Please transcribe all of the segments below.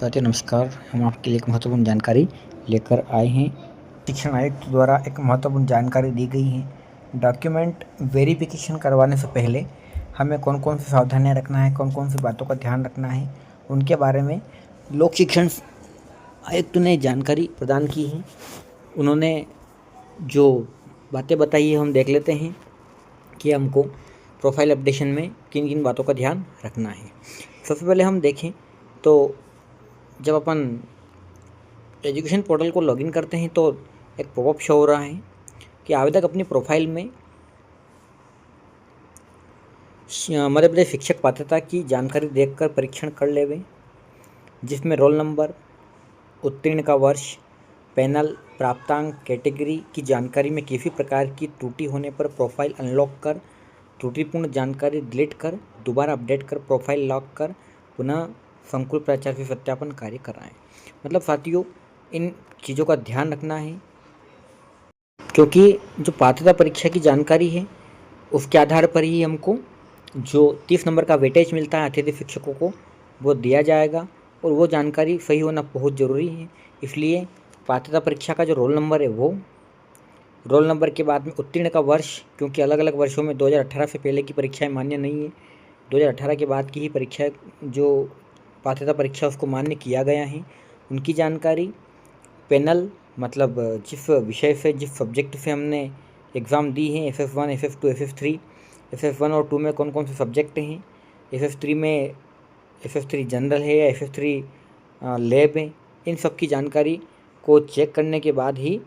साथियों नमस्कार। हम आपके लिए एक महत्वपूर्ण जानकारी लेकर आए हैं। शिक्षण आयुक्त द्वारा एक महत्वपूर्ण जानकारी दी गई है। डॉक्यूमेंट वेरिफिकेशन करवाने से पहले हमें कौन कौन सी सावधानियां रखना है, कौन कौन सी बातों का ध्यान रखना है, उनके बारे में लोक शिक्षण आयुक्त ने जानकारी प्रदान की है। उन्होंने जो बातें बताई है हम देख लेते हैं कि हमको प्रोफाइल अपडेशन में किन किन बातों का ध्यान रखना है। सबसे पहले हम देखें तो जब अपन एजुकेशन पोर्टल को लॉगिन करते हैं तो एक पॉपअप शो हो रहा है कि आवेदक अपनी प्रोफाइल में मध्य प्रदेश शिक्षक पात्रता की जानकारी देखकर परीक्षण कर लेवे, जिसमें रोल नंबर, उत्तीर्ण का वर्ष, पैनल, प्राप्तांक, कैटेगरी की जानकारी में किसी प्रकार की त्रुटि होने पर प्रोफाइल अनलॉक कर त्रुटिपूर्ण जानकारी डिलीट कर दोबारा अपडेट कर प्रोफाइल लॉक कर पुनः संकुल प्राचार्य से सत्यापन कार्य कराएं। मतलब साथियों इन चीज़ों का ध्यान रखना है, क्योंकि जो पात्रता परीक्षा की जानकारी है उसके आधार पर ही हमको जो 30 नंबर का वेटेज मिलता है अतिथि शिक्षकों को वो दिया जाएगा, और वो जानकारी सही होना बहुत ज़रूरी है। इसलिए पात्रता परीक्षा का जो रोल नंबर है वो रोल नंबर के बाद में उत्तीर्ण का वर्ष, क्योंकि अलग अलग वर्षों में 2018 से पहले की परीक्षाएं मान्य नहीं है, 2018 के बाद की ही परीक्षा जो पात्रता परीक्षा उसको मान्य किया गया है, उनकी जानकारी, पैनल मतलब जिस विषय से जिस सब्जेक्ट से हमने एग्ज़ाम दी है, FF1, FF2, FF3, FF1 और 2 में कौन कौन से सब्जेक्ट हैं, FF3 में FF3 जनरल है या FF3 लैब है, इन सब की जानकारी को चेक करने के बाद ही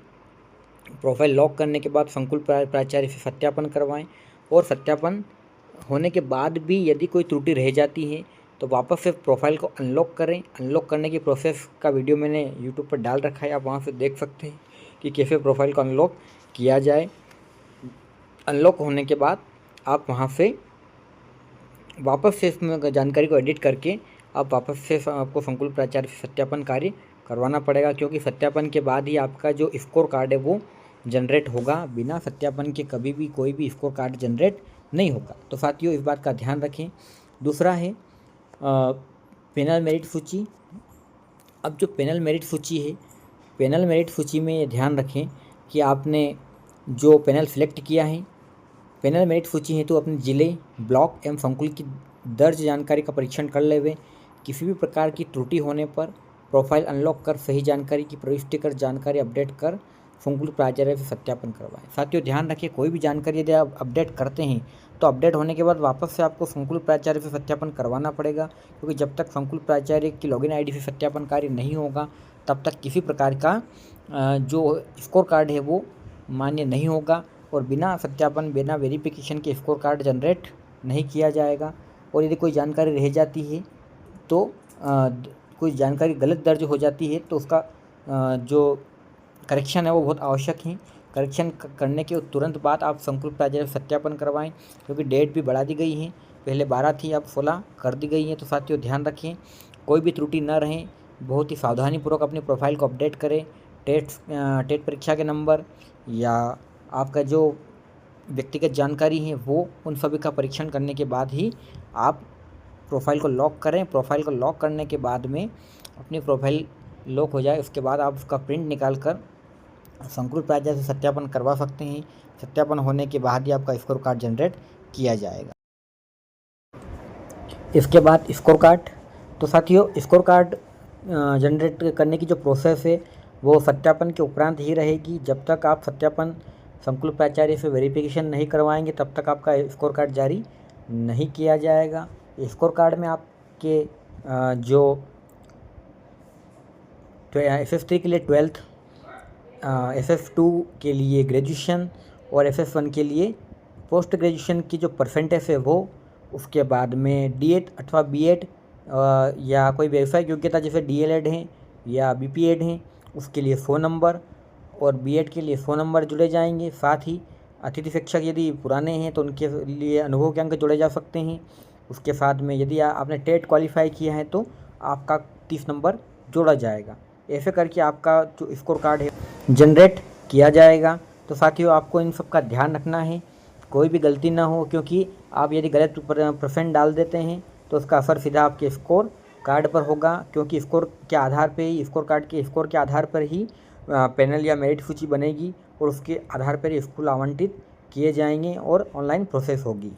प्रोफाइल लॉक करने के बाद संकुल प्राचार्य से सत्यापन करवाएं, और सत्यापन होने के बाद भी यदि कोई त्रुटि रह जाती है तो वापस से प्रोफाइल को अनलॉक करें। अनलॉक करने की प्रोसेस का वीडियो मैंने यूट्यूब पर डाल रखा है, आप वहाँ से देख सकते हैं कि कैसे प्रोफाइल को अनलॉक किया जाए। अनलॉक होने के बाद आप वहाँ से वापस से इसमें जानकारी को एडिट करके आप वापस से आपको संकुल प्राचार्य से सत्यापन कार्य करवाना पड़ेगा, क्योंकि सत्यापन के बाद ही आपका जो स्कोर कार्ड है वो जनरेट होगा। बिना सत्यापन के कभी भी कोई भी स्कोर कार्ड जनरेट नहीं होगा। तो साथियों इस बात का ध्यान रखें। दूसरा है पैनल मेरिट सूची। अब जो पैनल मेरिट सूची है, पैनल मेरिट सूची में ये ध्यान रखें कि आपने जो पैनल सेलेक्ट किया है, पैनल मेरिट सूची है तो अपने जिले, ब्लॉक एवं संकुल की दर्ज जानकारी का परीक्षण कर लेवे। किसी भी प्रकार की त्रुटि होने पर प्रोफाइल अनलॉक कर सही जानकारी की प्रविष्टि कर जानकारी अपडेट कर संकुल प्राचार्य से सत्यापन करवाएं। साथियों ध्यान रखिए, कोई भी जानकारी यदि आप अपडेट करते हैं तो अपडेट होने के बाद वापस से आपको संकुल प्राचार्य से सत्यापन करवाना पड़ेगा, क्योंकि जब तक संकुल प्राचार्य की लॉगिन आईडी से सत्यापन कार्य नहीं होगा तब तक किसी प्रकार का जो स्कोर कार्ड है वो मान्य नहीं होगा, और बिना सत्यापन बिना वेरिफिकेशन के स्कोर कार्ड जनरेट नहीं किया जाएगा। और यदि कोई जानकारी रह जाती है तो कोई जानकारी गलत दर्ज हो जाती है तो उसका जो करेक्शन है वो बहुत आवश्यक है। करेक्शन करने के तुरंत बाद आप संकुल प्राचार्य सत्यापन करवाएं, क्योंकि डेट भी बढ़ा दी गई है, पहले 12 थी अब 16 कर दी गई है। तो साथियों ध्यान रखें, कोई भी त्रुटि न रहे, बहुत ही सावधानीपूर्वक अपनी प्रोफाइल को अपडेट करें। टेट परीक्षा के नंबर या आपका जो व्यक्तिगत जानकारी है वो उन सभी का परीक्षण करने के बाद ही आप प्रोफाइल को लॉक करें। प्रोफाइल को लॉक करने के बाद में अपनी प्रोफाइल लॉक हो जाए उसके बाद आप उसका प्रिंट निकाल कर संकुल प्राचार्य से सत्यापन करवा सकते हैं। सत्यापन होने के बाद ही आपका स्कोर कार्ड जनरेट किया जाएगा। इसके बाद स्कोर कार्ड, तो साथियों स्कोर कार्ड जनरेट करने की जो प्रोसेस है वो सत्यापन के उपरांत ही रहेगी। जब तक आप सत्यापन संकुल प्राचार्य से वेरिफिकेशन नहीं करवाएंगे तब तक आपका स्कोर कार्ड जारी नहीं किया जाएगा। स्कोर कार्ड में आपके जो FF3 के लिए 12th, FF2 के लिए ग्रेजुएशन और FF1 के लिए पोस्ट ग्रेजुएशन की जो परसेंटेज है वो, उसके बाद में D.Ed अथवा B.Ed या कोई व्यावसायिक योग्यता जैसे DL.Ed है या BPEd है उसके लिए 100 नंबर और B.Ed के लिए 100 नंबर जुड़े जाएंगे। साथ ही अतिथि शिक्षक यदि पुराने हैं तो उनके लिए अनुभव के अंक जुड़े जा सकते हैं। उसके साथ में यदि आपने टेट क्वालिफाई किया है तो आपका 30 नंबर जोड़ा जाएगा। ऐसे करके आपका जो स्कोर कार्ड है जनरेट किया जाएगा। तो साथियों आपको इन सब का ध्यान रखना है, कोई भी गलती ना हो, क्योंकि आप यदि गलत परसेंट डाल देते हैं तो उसका असर सीधा आपके स्कोर कार्ड पर होगा, क्योंकि स्कोर के आधार पे ही, स्कोर कार्ड के स्कोर के आधार पर ही पैनल या मेरिट सूची बनेगी और उसके आधार पर ही स्कूल आवंटित किए जाएंगे और ऑनलाइन प्रोसेस होगी।